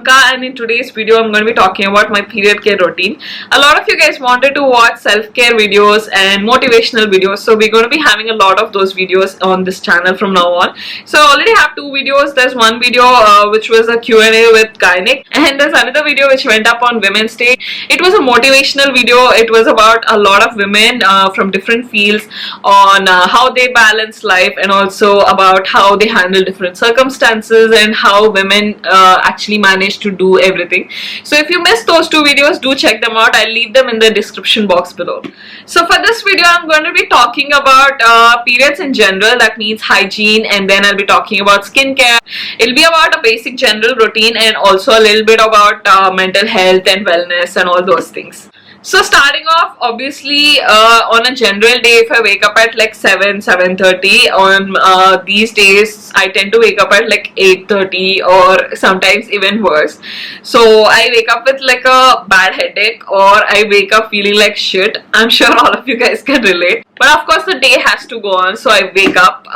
Priyanka, and in today's video I'm going to be talking about my period care routine. A lot of you guys wanted to watch self-care videos and motivational videos, so we're going to be having a lot of those videos on this channel from now on. So I already have two videos. There's one video which was a Q&A with Gynec, and there's another video which went up on Women's Day. It was a motivational video. It was about a lot of women from different fields on how they balance life, and also about how they handle different circumstances and how women actually manage to do everything. So if you missed those two videos, do check them out. I'll leave them in the description box below. So for this video I'm going to be talking about periods in general, that means hygiene, and then I'll be talking about skincare. It'll be about a basic general routine and also a little bit about mental health and wellness and all those things. So starting off, obviously on a general day, if I wake up at like 7:30, on these days I tend to wake up at like 8:30 or sometimes even worse. So I wake up with like a bad headache, or I wake up feeling like shit. I'm sure all of you guys can relate. But of course the day has to go on, so I wake up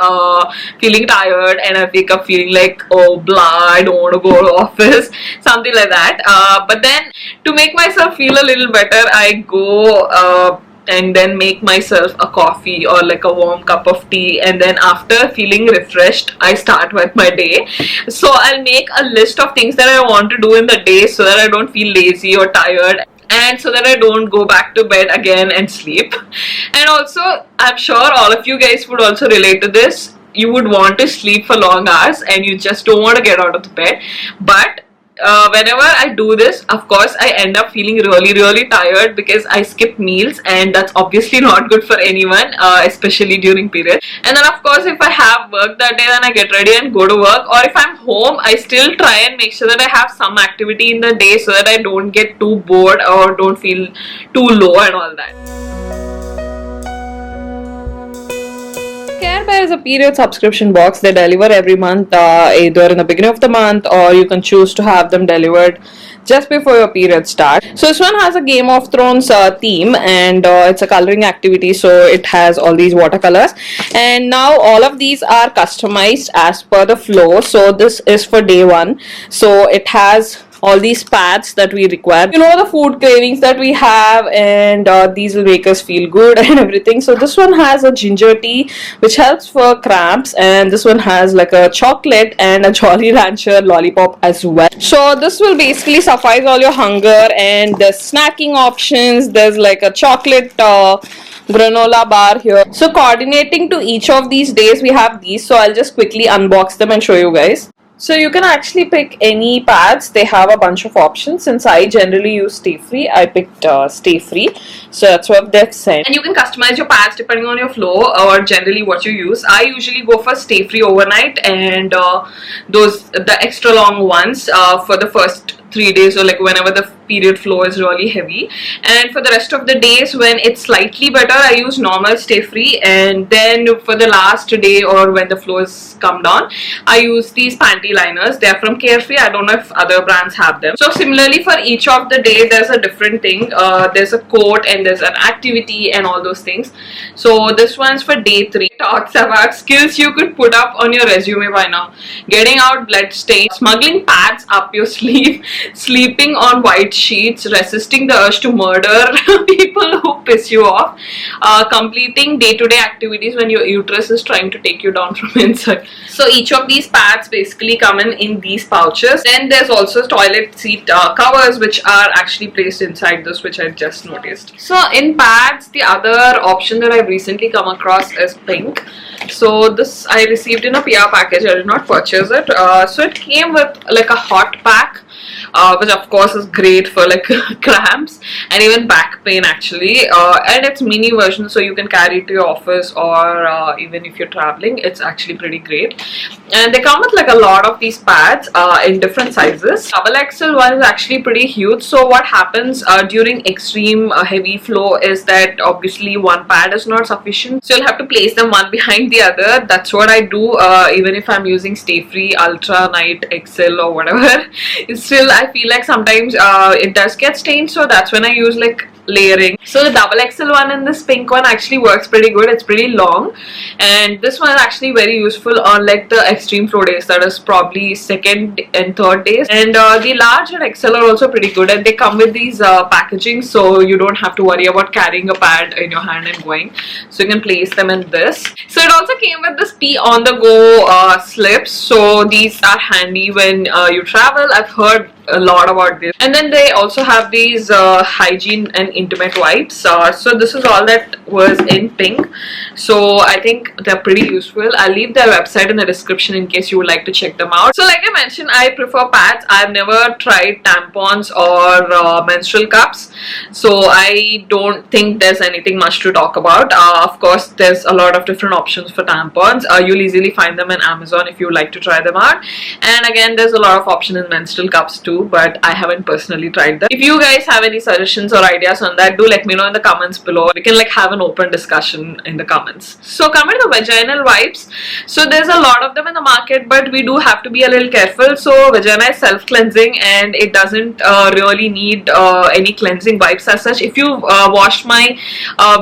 feeling tired, and I wake up feeling like, oh blah, I don't want to go to office, something like that. But then to make myself feel a little better, I go and then make myself a coffee or like a warm cup of tea, and then after feeling refreshed I start with my day. So I'll make a list of things that I want to do in the day so that I don't feel lazy or tired, and so that I don't go back to bed again and sleep. And also I'm sure all of you guys would also relate to this. You would want to sleep for long hours and you just don't want to get out of the bed, but whenever I do this, of course I end up feeling really tired because I skip meals, and that's obviously not good for anyone, especially during period. And then of course if I have work that day, then I get ready and go to work, or if I'm home I still try and make sure that I have some activity in the day so that I don't get too bored or don't feel too low and all that. Care Bear is a period subscription box. They deliver every month, either in the beginning of the month, or you can choose to have them delivered just before your period starts. So this one has a Game of Thrones theme, and it's a coloring activity, so it has all these watercolors, and now all of these are customized as per the flow. So this is for day one, so it has all these pads that we require, you know, the food cravings that we have, and these will make us feel good and everything. So this one has a ginger tea which helps for cramps, and this one has like a chocolate and a Jolly Rancher lollipop as well. So this will basically suffice all your hunger. And the snacking options, there's like a chocolate granola bar here. So coordinating to each of these days we have these, so I'll just quickly unbox them and show you guys. So you can actually pick any pads. They have a bunch of options. Since I generally use Stay Free, I picked Stay Free. So that's what they've sent. And you can customize your pads depending on your flow or generally what you use. I usually go for Stay Free overnight, and the extra long ones for the first 3 days, or like whenever the period flow is really heavy. And for the rest of the days when it's slightly better, I use normal Stay Free. And then for the last day, or when the flow is come down, I use these panty liners. They're from Carefree. I don't know if other brands have them. So similarly for each of the day there's a different thing. There's a quote and there's an activity and all those things. So this one's for day 3. It talks about skills you could put up on your resume by now: getting out blood stains, smuggling pads up your sleeve, sleeping on white sheets, resisting the urge to murder people who piss you off, completing day-to-day activities when your uterus is trying to take you down from inside. So each of these pads basically come in these pouches. Then there's also toilet seat covers which are actually placed inside this, which I just noticed. So in pads, the other option that I've recently come across is pink. So this I received in a PR package. I did not purchase it. So it came with like a hot pack, which of course is great for like cramps and even back pain actually, and it's mini version, so you can carry it to your office, or even if you're traveling, it's actually pretty great. And they come with like a lot of these pads in different sizes. XXL one is actually pretty huge. So what happens during extreme heavy flow is that obviously one pad is not sufficient, so you'll have to place them one behind the other. That's what I do, even if I'm using Stay Free, Ultra, Night, XL or whatever. It's still, I feel like sometimes it does get stained, so that's when I use like layering. So the double XL one and this pink one actually works pretty good. It's pretty long, and this one is actually very useful on like the extreme flow days, that is probably second and third days. And the large and XL are also pretty good, and they come with these packaging, so you don't have to worry about carrying a pad in your hand and going. So you can place them in this. So it also came with this pee on the go slips, so these are handy when you travel. I've heard a lot about this. And then they also have these hygiene and intimate wipes. So this is all that was in pink. So I think they're pretty useful. I'll leave their website in the description in case you would like to check them out. So like I mentioned, I prefer pads. I've never tried tampons or menstrual cups, so I don't think there's anything much to talk about. Of course, there's a lot of different options for tampons. You'll easily find them on Amazon if you would like to try them out. And again, there's a lot of options in menstrual cups too, but I haven't personally tried them. If you guys have any suggestions or ideas on that, do let me know in the comments below. We can like have an open discussion in the comments. So coming to the vaginal wipes, so there's a lot of them in the market, but we do have to be a little careful. So vagina is self-cleansing and it doesn't really need any cleansing wipes as such. If you watched my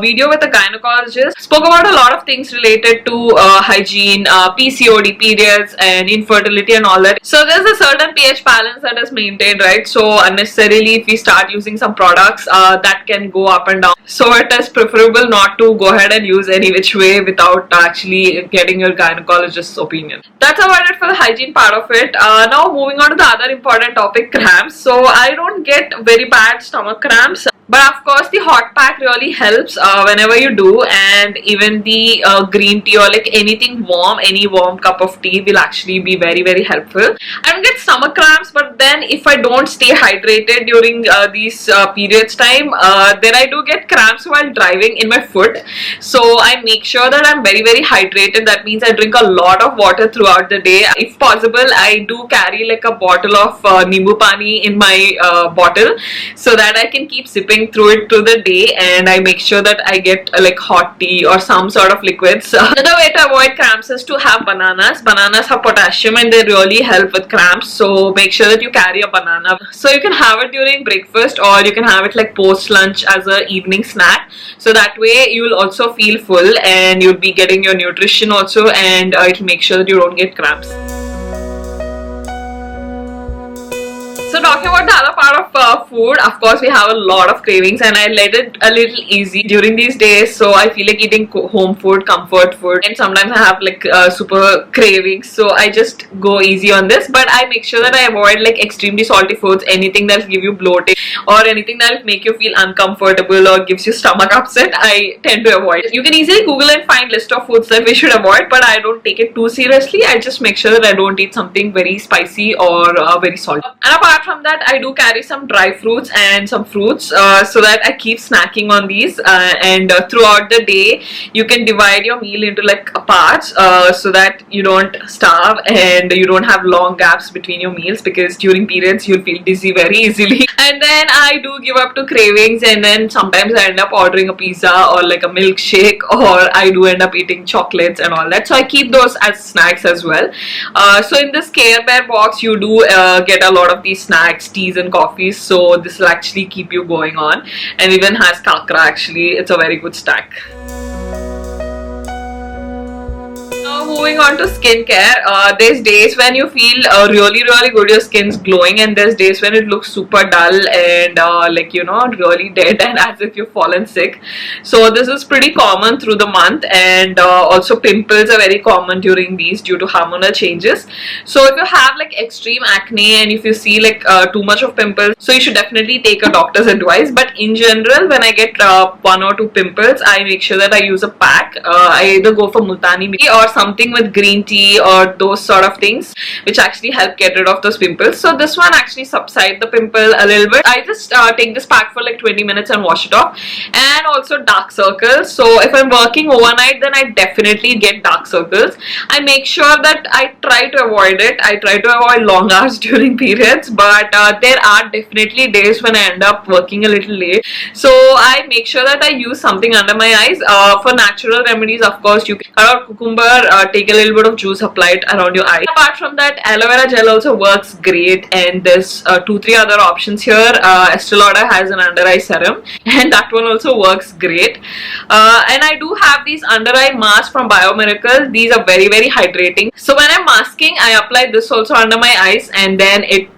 video with a gynecologist, spoke about a lot of things related to hygiene, PCOD, periods and infertility and all that. So there's a certain pH balance that is maintained, right? So unnecessarily if we start using some products that can go up and down, so it is preferable not to go ahead and use any which way without actually getting your gynecologist's opinion. That's about it for the hygiene part of it. Now moving on to the other important topic, cramps. So I don't get very bad stomach cramps, but of course the hot pack really helps whenever you do, and even the green tea or like anything warm, any warm cup of tea will actually be very helpful. I don't get stomach cramps, but then if I don't stay hydrated during these periods time, then I do get cramps while driving in my foot. So I make sure that I'm very hydrated. That means I drink a lot of water throughout the day. If possible, I do carry like a bottle of Nimbu Pani in my bottle, so that I can keep sipping through it through the day, and I make sure that I get like hot tea or some sort of liquids. Another way to avoid cramps is to have bananas. Bananas have potassium and they really help with cramps, so make sure that you carry a banana. So you can have it during breakfast, or you can have it like post lunch as a evening snack, so that way you will also feel full and you'll be getting your nutrition also, and it'll make sure that you don't get cramps. So talking about the other part of food, of course we have a lot of cravings, and I let it a little easy during these days. So I feel like eating home food, comfort food, and sometimes I have like super cravings, so I just go easy on this. But I make sure that I avoid like extremely salty foods, anything that'll give you bloating or anything that'll make you feel uncomfortable or gives you stomach upset. I tend to avoid it. You can easily Google and find list of foods that we should avoid, but I don't take it too seriously. I just make sure that I don't eat something very spicy or very salty. And apart from that, I do carry some dry fruits and some fruits, so that I keep snacking on these, and throughout the day you can divide your meal into like parts, so that you don't starve and you don't have long gaps between your meals, because during periods you'll feel dizzy very easily. And then I do give up to cravings, and then sometimes I end up ordering a pizza or like a milkshake, or I do end up eating chocolates and all that. So I keep those as snacks as well. So in this Care Bear box you do get a lot of these snacks, teas and coffees, so this will actually keep you going on, and even has kakra. Actually, it's a very good snack. Now moving on to skincare, there's days when you feel really good, your skin's glowing, and there's days when it looks super dull and like, you know, really dead and as if you've fallen sick. So this is pretty common through the month, and also pimples are very common during these due to hormonal changes. So if you have like extreme acne and if you see like too much of pimples, so you should definitely take a doctor's advice. But in general, when I get 1 or 2 pimples, I make sure that I use a pack. I either go for multani mitti or something with green tea or those sort of things, which actually help get rid of those pimples. So this one actually subsides the pimple a little bit. I just take this pack for like 20 minutes and wash it off. And also dark circles. So if I'm working overnight, then I definitely get dark circles. I make sure that I try to avoid it. I try to avoid long hours during periods, but there are definitely days when I end up working a little late. So I make sure that I use something under my eyes. For natural remedies, of course, you can cut out cucumber, take a little bit of juice, apply it around your eye. Apart from that, aloe vera gel also works great, and there's 2-3 other options here. Estee Lauder has an under eye serum, and that one also works great. And I do have these under eye masks from Biomiracle. These are very hydrating. So when I'm masking, I apply this also under my eyes, and then it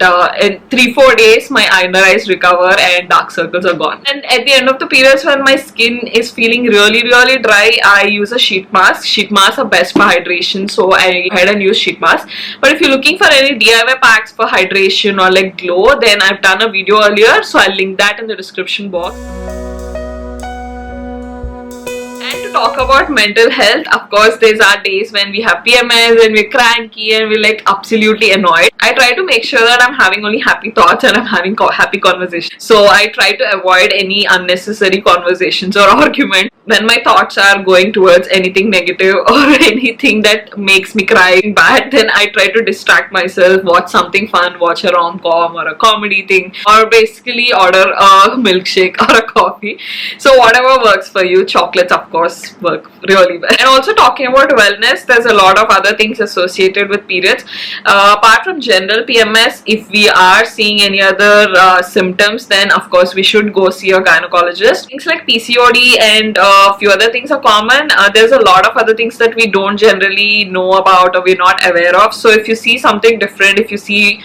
in 3-4 days my under eyes recover and dark circles are gone. And at the end of the periods, when my skin is feeling really dry, I use a sheet mask. Sheet masks are best for hydration, so I go ahead and use sheet mask. But if you're looking for any DIY packs for hydration or like glow, then I've done a video earlier, so I'll link that in the description box. And to talk about mental health, of course, there's our days when we have PMS and we're cranky and we're like absolutely annoyed. I try to make sure that I'm having only happy thoughts and I'm having happy conversations. So I try to avoid any unnecessary conversations or arguments. When my thoughts are going towards anything negative or anything that makes me cry bad, then I try to distract myself, watch something fun, watch a rom-com or a comedy thing, or basically order a milkshake or a coffee. So whatever works for you. Chocolates of course work really well. And also talking about wellness, there's a lot of other things associated with periods. Apart from general PMS, if we are seeing any other symptoms, then of course we should go see a gynecologist. Things like PCOD and a few other things are common. There's a lot of other things that we don't generally know about or we're not aware of. So if you see something different, if you see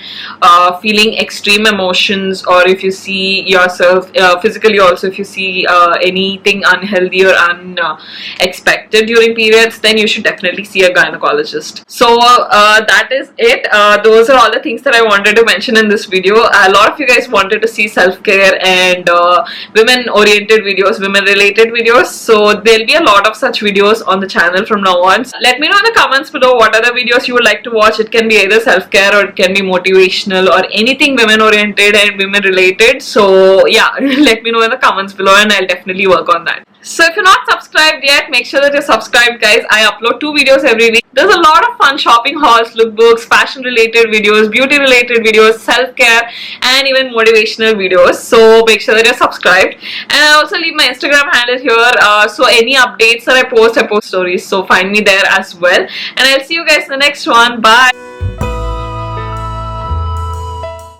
feeling extreme emotions, or if you see yourself physically also, if you see anything unhealthy or unexpected during periods, then you should definitely see a gynecologist. So that is it. Those are all the things that I wanted to mention in this video. A lot of you guys wanted to see self-care and women oriented videos, women related videos. So there'll be a lot of such videos on the channel from now on. So let me know in the comments below what other videos you would like to watch. It can be either self-care or it can be motivational or anything women oriented and women related. So yeah, let me know in the comments below and I'll definitely work on that. So if you're not subscribed yet, make sure that you're subscribed, guys. I upload 2 videos every week. There's a lot of fun shopping hauls, lookbooks, fashion related videos, beauty related videos, self-care and even motivational videos. So make sure that you're subscribed. And I also leave my Instagram handle here. So any updates that I post stories. So find me there as well. And I'll see you guys in the next one. Bye.